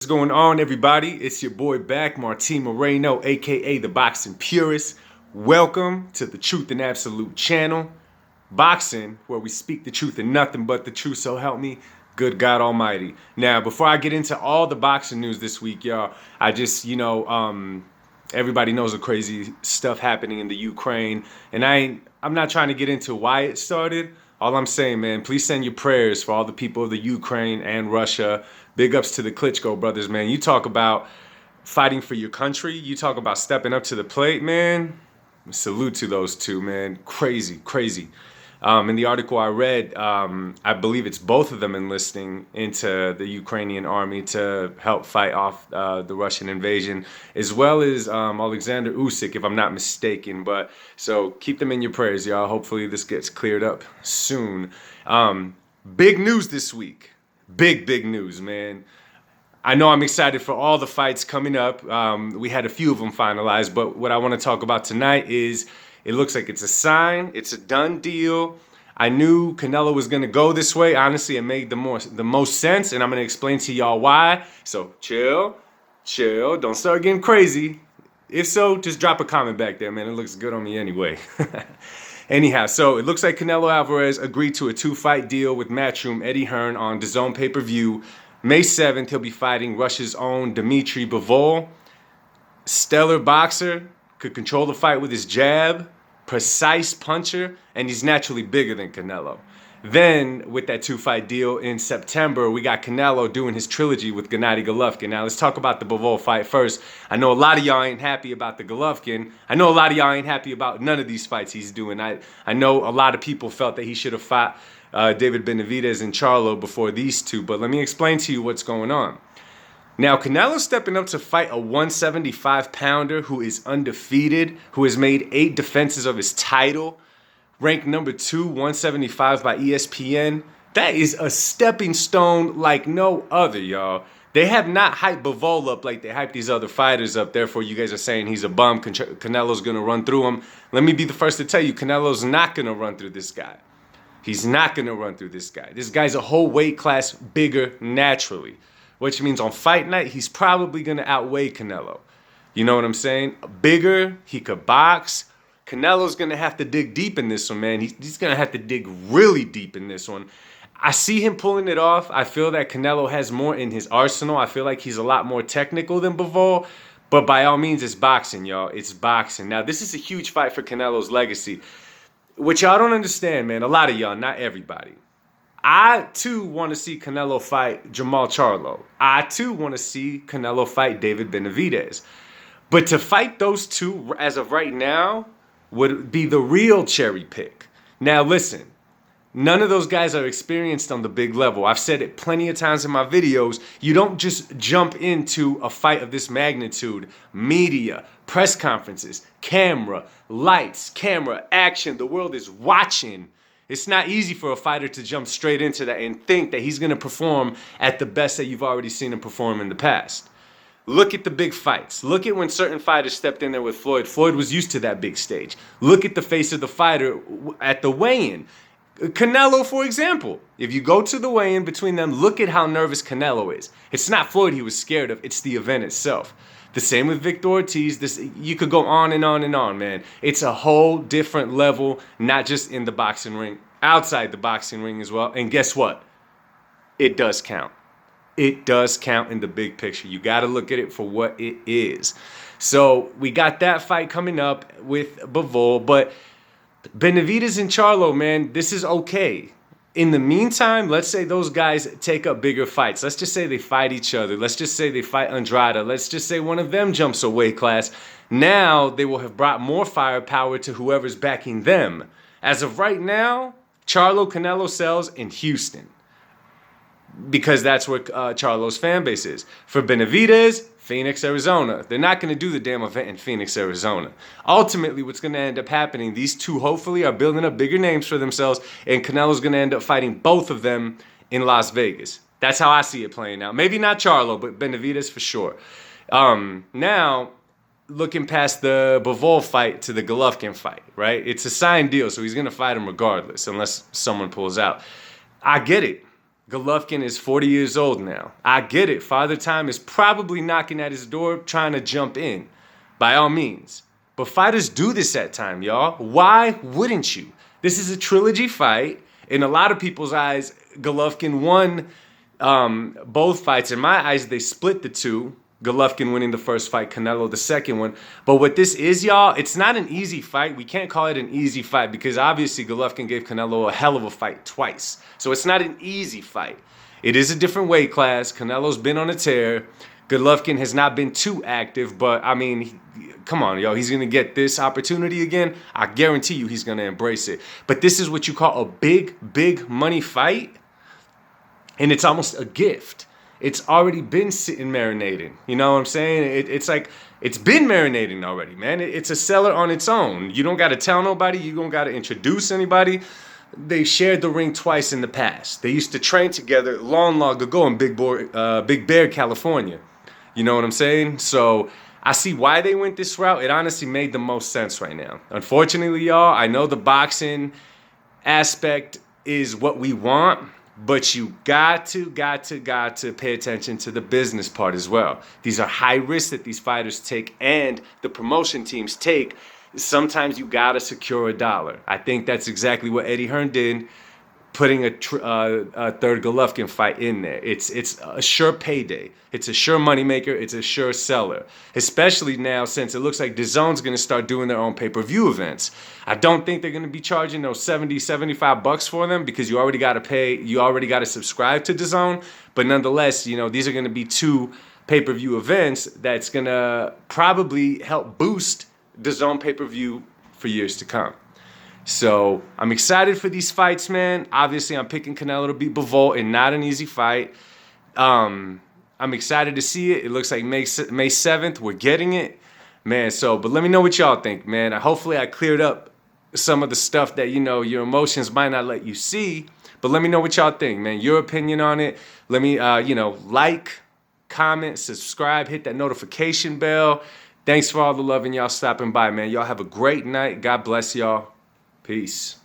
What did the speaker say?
What's going on, everybody? It's your boy back, Martin Moreno, aka the Boxing Purist. Welcome to the Truth and Absolute channel, boxing, where we speak the truth and nothing but the truth. So help me, good God Almighty. Now, before I get into all the boxing news this week, y'all, I just, everybody knows the crazy stuff happening in the Ukraine, and I'm not trying to get into why it started. All I'm saying, man, please send your prayers for all the people of the Ukraine and Russia. Big ups to the Klitschko brothers, man. You talk about fighting for your country. You talk about stepping up to the plate, man. Salute to those two, man. Crazy, crazy. In the article I read, I believe it's both of them enlisting into the Ukrainian army to help fight off the Russian invasion, as well as Alexander Usyk, if I'm not mistaken. But so keep them in your prayers, y'all. Hopefully this gets cleared up soon. Big news this week. Big news, man. I know I'm excited for all the fights coming up. We had a few of them finalized, but what I want to talk about tonight is it looks like it's a sign. It's a done deal. I knew Canelo was going to go this way. Honestly, it made the most sense, and I'm going to explain to y'all why. So chill. Don't start getting crazy. If so, just drop a comment back there, man. It looks good on me anyway. Anyhow, so it looks like Canelo Alvarez agreed to a 2-fight deal with Matchroom Eddie Hearn on DAZN pay-per-view. May 7th, he'll be fighting Russia's own Dmitry Bivol. Stellar boxer, could control the fight with his jab, precise puncher, and he's naturally bigger than Canelo. Then, with that 2-fight deal in September, we got Canelo doing his trilogy with Gennady Golovkin. Now, let's talk about the Bivol fight first. I know a lot of y'all ain't happy about the Golovkin. I know a lot of y'all ain't happy about none of these fights he's doing. I know a lot of people felt that he should have fought David Benavidez and Charlo before these two, but let me explain to you what's going on. Now, Canelo's stepping up to fight a 175-pounder who is undefeated, who has made 8 defenses of his title, ranked number 2, 175 by ESPN. That is a stepping stone like no other, y'all. They have not hyped Bivol up like they hyped these other fighters up. Therefore, you guys are saying he's a bum. Canelo's going to run through him. Let me be the first to tell you, Canelo's not going to run through this guy. He's not going to run through this guy. This guy's a whole weight class bigger naturally, which means on fight night, he's probably going to outweigh Canelo. You know what I'm saying? Bigger, he could box. Canelo's going to have to dig deep in this one, man. He's going to have to dig really deep in this one. I see him pulling it off. I feel that Canelo has more in his arsenal. I feel like he's a lot more technical than Bivol. But by all means, it's boxing, y'all. It's boxing. Now, this is a huge fight for Canelo's legacy, which y'all don't understand, man. A lot of y'all, not everybody. I, too, want to see Canelo fight Jamal Charlo. I, too, want to see Canelo fight David Benavidez. But to fight those two, as of right now, would be the real cherry pick. Now, listen. None of those guys are experienced on the big level. I've said it plenty of times in my videos. You don't just jump into a fight of this magnitude. Media, press conferences, camera, lights, camera, action. The world is watching. It's not easy for a fighter to jump straight into that and think that he's going to perform at the best that you've already seen him perform in the past. Look at the big fights. Look at when certain fighters stepped in there with Floyd. Floyd was used to that big stage. Look at the face of the fighter at the weigh-in. Canelo, for example. If you go to the weigh-in between them, look at how nervous Canelo is. It's not Floyd he was scared of. It's the event itself. The same with Victor Ortiz. You could go on and on and on, man. It's a whole different level, not just in the boxing ring, outside the boxing ring as well. And guess what? It does count. It does count in the big picture. You got to look at it for what it is. So we got that fight coming up with Bivol, but Benavidez and Charlo, man, this is okay. In the meantime, let's say those guys take up bigger fights. Let's just say they fight each other. Let's just say they fight Andrade. Let's just say one of them jumps a weight class. Now they will have brought more firepower to whoever's backing them. As of right now, Charlo Canelo sells in Houston, because that's where Charlo's fan base is. For Benavidez, Phoenix, Arizona. They're not going to do the damn event in Phoenix, Arizona. Ultimately, what's going to end up happening, these two hopefully are building up bigger names for themselves, and Canelo's going to end up fighting both of them in Las Vegas. That's how I see it playing out. Maybe not Charlo, but Benavidez for sure. Now, looking past the Bivol fight to the Golovkin fight, right? It's a signed deal, so he's going to fight him regardless, unless someone pulls out. I get it. Golovkin is 40 years old now. I get it. Father Time is probably knocking at his door trying to jump in, by all means. But fighters do this at time, y'all. Why wouldn't you? This is a trilogy fight. In a lot of people's eyes, Golovkin won both fights. In my eyes, they split the two. Golovkin winning the first fight, Canelo the second one. But what this is, y'all, it's not an easy fight. We can't call it an easy fight because obviously Golovkin gave Canelo a hell of a fight twice. So it's not an easy fight. It is a different weight class. Canelo's been on a tear. Golovkin has not been too active, but I mean, come on, yo, he's going to get this opportunity again. I guarantee you he's going to embrace it. But this is what you call a big money fight, and it's almost a gift. It's already been sitting marinating. You know what I'm saying? It's like, it's been marinating already, man. It's a seller on its own. You don't got to tell nobody. You don't got to introduce anybody. They shared the ring twice in the past. They used to train together long ago in Big Bear, California. You know what I'm saying? So I see why they went this route. It honestly made the most sense right now. Unfortunately, y'all, I know the boxing aspect is what we want, but you got to pay attention to the business part as well. These are high risks that these fighters take and the promotion teams take. Sometimes you got to secure a dollar. I think that's exactly what Eddie Hearn did, putting a third Golovkin fight in there. It's a sure payday. It's a sure moneymaker. It's a sure seller. Especially now since it looks like DAZN's going to start doing their own pay-per-view events. I don't think they're going to be charging those $70-$75 for them because you already got to pay, you already got to subscribe to DAZN. But nonetheless, you know, these are going to be two pay-per-view events that's going to probably help boost DAZN pay-per-view for years to come. So I'm excited for these fights, man. Obviously, I'm picking Canelo to beat Bivol, and not an easy fight. I'm excited to see it. It looks like May 7th. We're getting it, man. So, but let me know what y'all think, man. Hopefully, I cleared up some of the stuff that, you know, your emotions might not let you see. But let me know what y'all think, man. Your opinion on it. Let me, you know, like, comment, subscribe, hit that notification bell. Thanks for all the love and y'all stopping by, man. Y'all have a great night. God bless y'all. Peace.